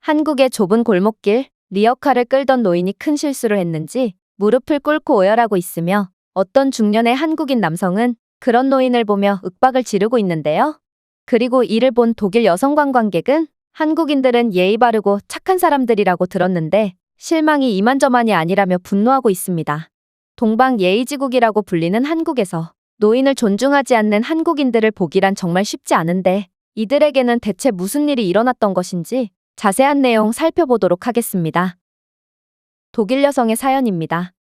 한국의 좁은 골목길, 리어카를 끌던 노인이 큰 실수를 했는지 무릎을 꿇고 오열하고 있으며 어떤 중년의 한국인 남성은 그런 노인을 보며 윽박을 지르고 있는데요. 그리고 이를 본 독일 여성 관광객은 한국인들은 예의 바르고 착한 사람들이라고 들었는데 실망이 이만저만이 아니라며 분노하고 있습니다. 동방 예의지국이라고 불리는 한국에서 노인을 존중하지 않는 한국인들을 보기란 정말 쉽지 않은데 이들에게는 대체 무슨 일이 일어났던 것인지 자세한 내용 살펴보도록 하겠습니다. 독일 여성의 사연입니다.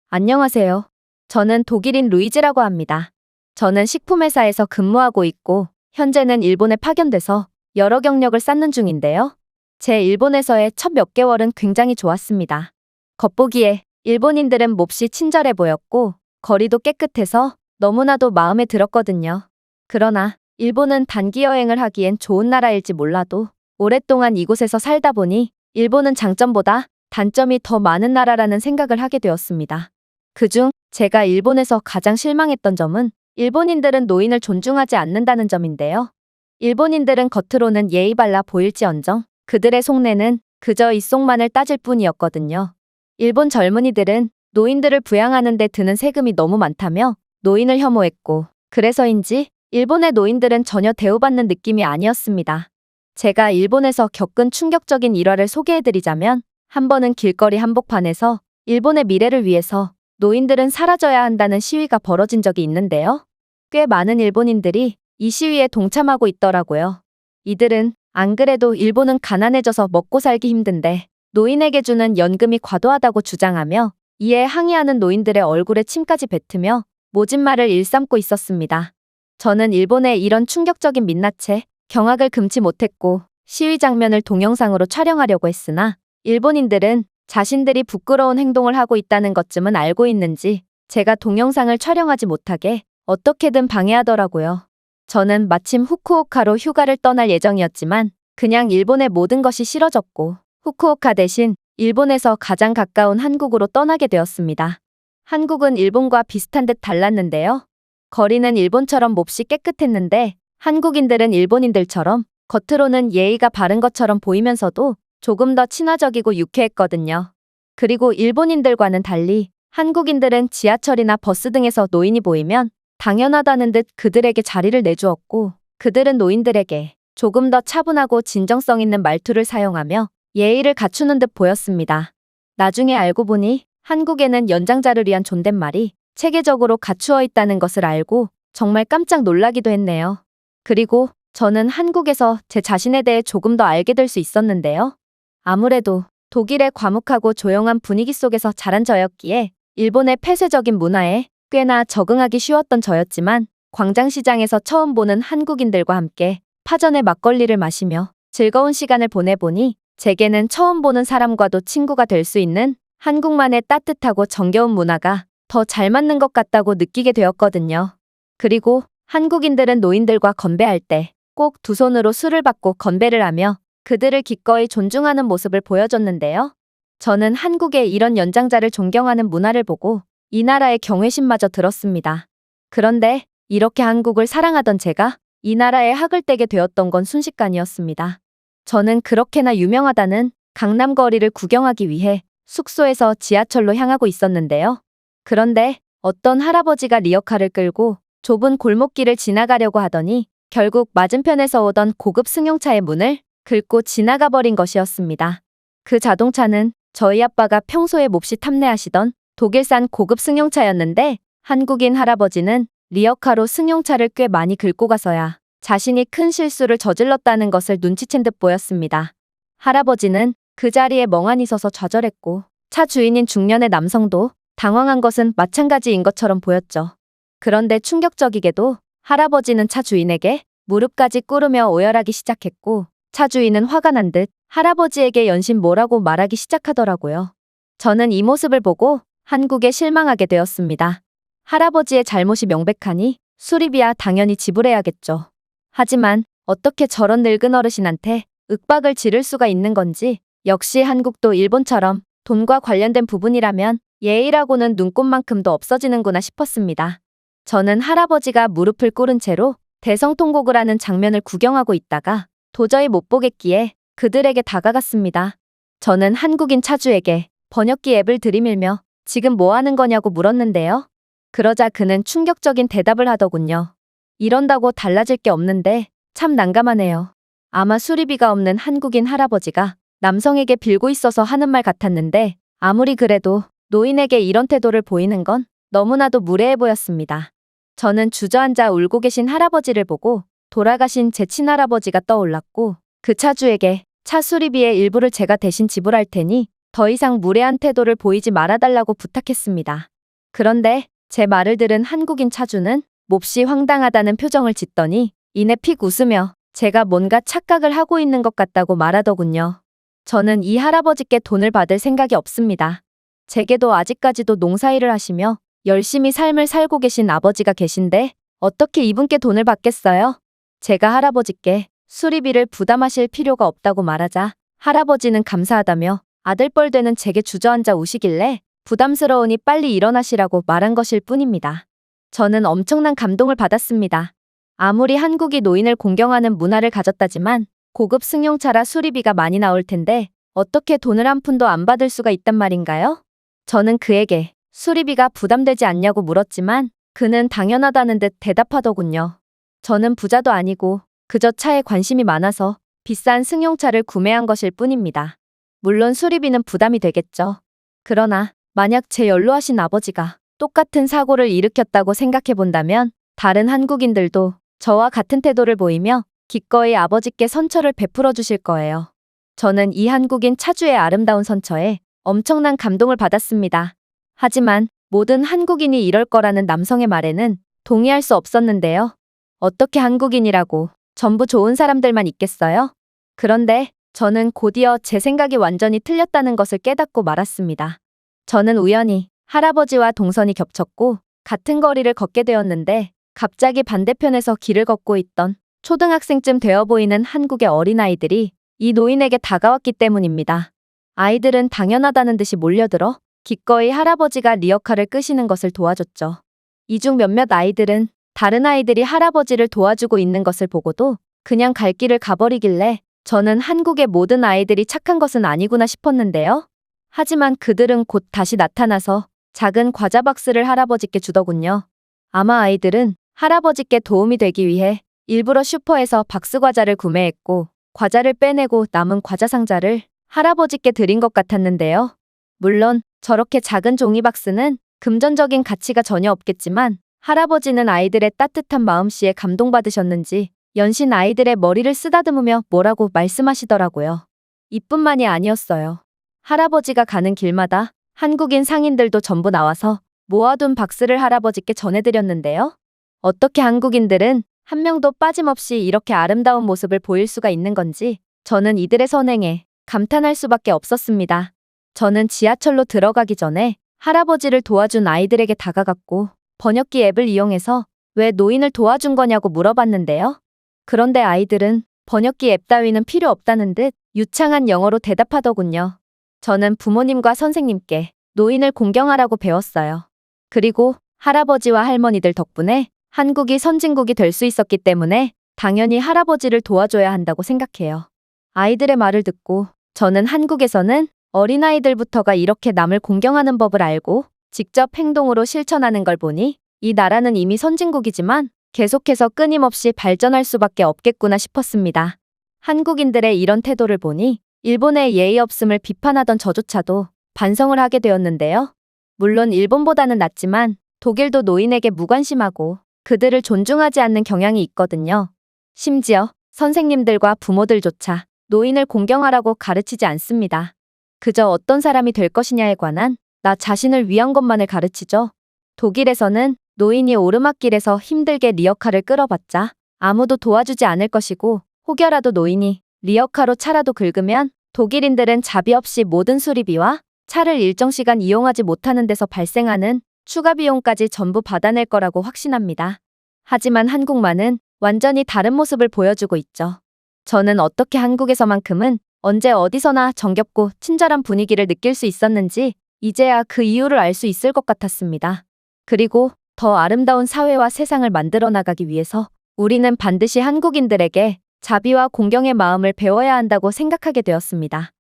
안녕하세요. 저는 독일인 루이즈라고 합니다. 저는 식품회사에서 근무하고 있고 현재는 일본에 파견돼서 여러 경력을 쌓는 중인데요. 제 일본에서의 첫 몇 개월은 굉장히 좋았습니다. 겉보기에 일본인들은 몹시 친절해 보였고 거리도 깨끗해서 너무나도 마음에 들었거든요. 그러나 일본은 단기 여행을 하기엔 좋은 나라일지 몰라도 오랫동안 이곳에서 살다 보니 일본은 장점보다 단점이 더 많은 나라라는 생각을 하게 되었습니다. 그중 제가 일본에서 가장 실망했던 점은 일본인들은 노인을 존중하지 않는다는 점인데요. 일본인들은 겉으로는 예의 발라 보일지언정 그들의 속내는 그저 입속만을 따질 뿐이었거든요. 일본 젊은이들은 노인들을 부양하는 데 드는 세금이 너무 많다며 노인을 혐오했고 그래서인지 일본의 노인들은 전혀 대우받는 느낌이 아니었습니다. 제가 일본에서 겪은 충격적인 일화를 소개해드리자면 한 번은 길거리 한복판에서 일본의 미래를 위해서 노인들은 사라져야 한다는 시위가 벌어진 적이 있는데요. 꽤 많은 일본인들이 이 시위에 동참하고 있더라고요. 이들은 안 그래도 일본은 가난해져서 먹고 살기 힘든데 노인에게 주는 연금이 과도하다고 주장하며 이에 항의하는 노인들의 얼굴에 침까지 뱉으며 모진 말을 일삼고 있었습니다. 저는 일본의 이런 충격적인 민낯에 경악을 금치 못했고 시위 장면을 동영상으로 촬영하려고 했으나 일본인들은 자신들이 부끄러운 행동을 하고 있다는 것쯤은 알고 있는지 제가 동영상을 촬영하지 못하게 어떻게든 방해하더라고요. 저는 마침 후쿠오카로 휴가를 떠날 예정이었지만 그냥 일본의 모든 것이 싫어졌고 후쿠오카 대신 일본에서 가장 가까운 한국으로 떠나게 되었습니다. 한국은 일본과 비슷한 듯 달랐는데요. 거리는 일본처럼 몹시 깨끗했는데 한국인들은 일본인들처럼 겉으로는 예의가 바른 것처럼 보이면서도 조금 더 친화적이고 유쾌했거든요. 그리고 일본인들과는 달리 한국인들은 지하철이나 버스 등에서 노인이 보이면 당연하다는 듯 그들에게 자리를 내주었고 그들은 노인들에게 조금 더 차분하고 진정성 있는 말투를 사용하며 예의를 갖추는 듯 보였습니다. 나중에 알고 보니 한국에는 연장자를 위한 존댓말이 체계적으로 갖추어 있다는 것을 알고 정말 깜짝 놀라기도 했네요. 그리고 저는 한국에서 제 자신에 대해 조금 더 알게 될 수 있었는데요. 아무래도 독일의 과묵하고 조용한 분위기 속에서 자란 저였기에 일본의 폐쇄적인 문화에 꽤나 적응하기 쉬웠던 저였지만 광장시장에서 처음 보는 한국인들과 함께 파전의 막걸리를 마시며 즐거운 시간을 보내보니 제게는 처음 보는 사람과도 친구가 될 수 있는 한국만의 따뜻하고 정겨운 문화가 더 잘 맞는 것 같다고 느끼게 되었거든요. 그리고 한국인들은 노인들과 건배할 때 꼭 두 손으로 술을 받고 건배를 하며 그들을 기꺼이 존중하는 모습을 보여줬는데요. 저는 한국의 이런 연장자를 존경하는 문화를 보고 이 나라의 경외심마저 들었습니다. 그런데 이렇게 한국을 사랑하던 제가 이 나라에 학을 떼게 되었던 건 순식간이었습니다. 저는 그렇게나 유명하다는 강남 거리를 구경하기 위해 숙소에서 지하철로 향하고 있었는데요. 그런데 어떤 할아버지가 리어카를 끌고 좁은 골목길을 지나가려고 하더니 결국 맞은편에서 오던 고급 승용차의 문을 긁고 지나가 버린 것이었습니다. 그 자동차는 저희 아빠가 평소에 몹시 탐내하시던 독일산 고급 승용차였는데 한국인 할아버지는 리어카로 승용차를 꽤 많이 긁고 가서야 자신이 큰 실수를 저질렀다는 것을 눈치챈 듯 보였습니다. 할아버지는 그 자리에 멍하니 서서 좌절했고 차 주인인 중년의 남성도 당황한 것은 마찬가지인 것처럼 보였죠. 그런데 충격적이게도 할아버지는 차 주인에게 무릎까지 꿇으며 오열하기 시작했고 차 주인은 화가 난 듯 할아버지에게 연신 뭐라고 말하기 시작하더라고요. 저는 이 모습을 보고 한국에 실망하게 되었습니다. 할아버지의 잘못이 명백하니 수리비야 당연히 지불해야겠죠. 하지만 어떻게 저런 늙은 어르신한테 윽박을 지를 수가 있는 건지 역시 한국도 일본처럼 돈과 관련된 부분이라면 예의라고는 눈꼽만큼도 없어지는구나 싶었습니다. 저는 할아버지가 무릎을 꿇은 채로 대성통곡을 하는 장면을 구경하고 있다가 도저히 못 보겠기에 그들에게 다가갔습니다. 저는 한국인 차주에게 번역기 앱을 들이밀며 지금 뭐 하는 거냐고 물었는데요. 그러자 그는 충격적인 대답을 하더군요. 이런다고 달라질 게 없는데 참 난감하네요. 아마 수리비가 없는 한국인 할아버지가 남성에게 빌고 있어서 하는 말 같았는데 아무리 그래도 노인에게 이런 태도를 보이는 건 너무나도 무례해 보였습니다. 저는 주저앉아 울고 계신 할아버지를 보고 돌아가신 제 친할아버지가 떠올랐고 그 차주에게 차 수리비의 일부를 제가 대신 지불할 테니 더 이상 무례한 태도를 보이지 말아달라고 부탁했습니다. 그런데 제 말을 들은 한국인 차주는 몹시 황당하다는 표정을 짓더니 이내 픽 웃으며 제가 뭔가 착각을 하고 있는 것 같다고 말하더군요. 저는 이 할아버지께 돈을 받을 생각이 없습니다. 제게도 아직까지도 농사일을 하시며 열심히 삶을 살고 계신 아버지가 계신데 어떻게 이분께 돈을 받겠어요? 제가 할아버지께 수리비를 부담하실 필요가 없다고 말하자 할아버지는 감사하다며 아들뻘 되는 제게 주저앉아 우시길래 부담스러우니 빨리 일어나시라고 말한 것일 뿐입니다. 저는 엄청난 감동을 받았습니다. 아무리 한국이 노인을 공경하는 문화를 가졌다지만 고급 승용차라 수리비가 많이 나올 텐데 어떻게 돈을 한 푼도 안 받을 수가 있단 말인가요? 저는 그에게 수리비가 부담되지 않냐고 물었지만 그는 당연하다는 듯 대답하더군요. 저는 부자도 아니고 그저 차에 관심이 많아서 비싼 승용차를 구매한 것일 뿐입니다. 물론 수리비는 부담이 되겠죠. 그러나 만약 제 연로하신 아버지가 똑같은 사고를 일으켰다고 생각해 본다면 다른 한국인들도 저와 같은 태도를 보이며 기꺼이 아버지께 선처를 베풀어 주실 거예요. 저는 이 한국인 차주의 아름다운 선처에 엄청난 감동을 받았습니다. 하지만 모든 한국인이 이럴 거라는 남성의 말에는 동의할 수 없었는데요. 어떻게 한국인이라고 전부 좋은 사람들만 있겠어요? 그런데 저는 곧이어 제 생각이 완전히 틀렸다는 것을 깨닫고 말았습니다. 저는 우연히 할아버지와 동선이 겹쳤고 같은 거리를 걷게 되었는데 갑자기 반대편에서 길을 걷고 있던 초등학생쯤 되어 보이는 한국의 어린아이들이 이 노인에게 다가왔기 때문입니다. 아이들은 당연하다는 듯이 몰려들어 기꺼이 할아버지가 리어카를 끄시는 것을 도와줬죠. 이 중 몇몇 아이들은 다른 아이들이 할아버지를 도와주고 있는 것을 보고도 그냥 갈 길을 가버리길래 저는 한국의 모든 아이들이 착한 것은 아니구나 싶었는데요. 하지만 그들은 곧 다시 나타나서 작은 과자 박스를 할아버지께 주더군요. 아마 아이들은 할아버지께 도움이 되기 위해 일부러 슈퍼에서 박스 과자를 구매했고 과자를 빼내고 남은 과자 상자를 할아버지께 드린 것 같았는데요. 물론 저렇게 작은 종이 박스는 금전적인 가치가 전혀 없겠지만 할아버지는 아이들의 따뜻한 마음씨에 감동받으셨는지 연신 아이들의 머리를 쓰다듬으며 뭐라고 말씀하시더라고요. 이뿐만이 아니었어요. 할아버지가 가는 길마다 한국인 상인들도 전부 나와서 모아둔 박스를 할아버지께 전해드렸는데요. 어떻게 한국인들은 한 명도 빠짐없이 이렇게 아름다운 모습을 보일 수가 있는 건지 저는 이들의 선행에 감탄할 수밖에 없었습니다. 저는 지하철로 들어가기 전에 할아버지를 도와준 아이들에게 다가갔고 번역기 앱을 이용해서 왜 노인을 도와준 거냐고 물어봤는데요. 그런데 아이들은 번역기 앱 따위는 필요 없다는 듯 유창한 영어로 대답하더군요. 저는 부모님과 선생님께 노인을 공경하라고 배웠어요. 그리고 할아버지와 할머니들 덕분에 한국이 선진국이 될 수 있었기 때문에 당연히 할아버지를 도와줘야 한다고 생각해요. 아이들의 말을 듣고 저는 한국에서는 어린아이들부터가 이렇게 남을 공경하는 법을 알고 직접 행동으로 실천하는 걸 보니 이 나라는 이미 선진국이지만 계속해서 끊임없이 발전할 수밖에 없겠구나 싶었습니다. 한국인들의 이런 태도를 보니 일본의 예의 없음을 비판하던 저조차도 반성을 하게 되었는데요. 물론 일본보다는 낫지만 독일도 노인에게 무관심하고 그들을 존중하지 않는 경향이 있거든요. 심지어 선생님들과 부모들조차 노인을 공경하라고 가르치지 않습니다. 그저 어떤 사람이 될 것이냐에 관한 나 자신을 위한 것만을 가르치죠. 독일에서는 노인이 오르막길에서 힘들게 리어카를 끌어봤자 아무도 도와주지 않을 것이고 혹여라도 노인이 리어카로 차라도 긁으면 독일인들은 자비 없이 모든 수리비와 차를 일정 시간 이용하지 못하는 데서 발생하는 추가 비용까지 전부 받아낼 거라고 확신합니다. 하지만 한국만은 완전히 다른 모습을 보여주고 있죠. 저는 어떻게 한국에서만큼은 언제 어디서나 정겹고 친절한 분위기를 느낄 수 있었는지 이제야 그 이유를 알 수 있을 것 같았습니다. 그리고 더 아름다운 사회와 세상을 만들어 나가기 위해서 우리는 반드시 한국인들에게 자비와 공경의 마음을 배워야 한다고 생각하게 되었습니다.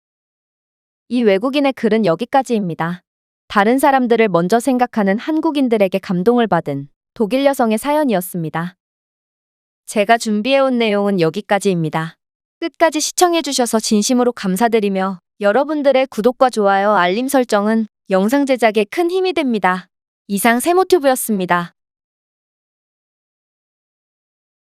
이 외국인의 글은 여기까지입니다. 다른 사람들을 먼저 생각하는 한국인들에게 감동을 받은 독일 여성의 사연이었습니다. 제가 준비해온 내용은 여기까지입니다. 끝까지 시청해주셔서 진심으로 감사드리며 여러분들의 구독과 좋아요, 알림 설정은 영상 제작에 큰 힘이 됩니다. 이상 세모튜브였습니다.